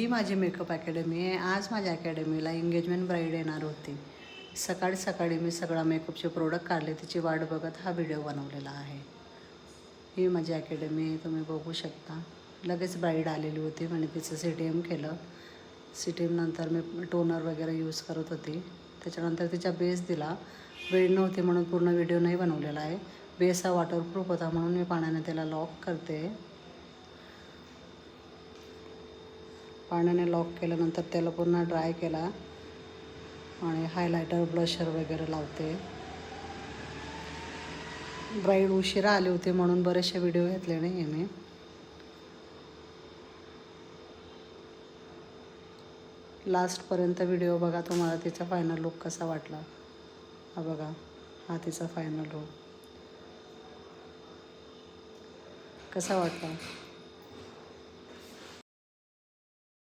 ही माझी makeup academy आहे। आज माझ्या अकॅडमीला एंगेजमेंट ब्राईड येणार होती। सकाळी सकाळी मी सगळा मेकअपचे प्रोडक्ट काढले, तिची वाट बघत हा व्हिडिओ बनवलेला आहे। ही माझी अकॅडमी तुम्ही बघू शकता। लगेच ब्राईड आलेली होती म्हणजे तिचं CTM केलं। CTM नंतर मी टोनर वगैरे यूज करत होती। त्याच्यानंतर तिचा बेस दिला। वेळ नव्हती म्हणून पूर्ण व्हिडिओ नाही बनवलेला आहे। बेस हा वॉटरप्रूफ होता म्हणून मी पाण्याने त्याला लॉक करते। पाण्याने लॉक केल्यानंतर त्याला पुन्हा ड्राय केला आणि हायलायटर ब्लशर वगैरे लावते। ब्राईड उशिरा आली होती म्हणून बरेचसे व्हिडिओ घेतले नाही आहे मी। लास्टपर्यंत व्हिडिओ बघा, तुम्हाला तिचा फायनल लुक कसा वाटला। हा बघा, हा तिचा फायनल लुक कसा वाटला।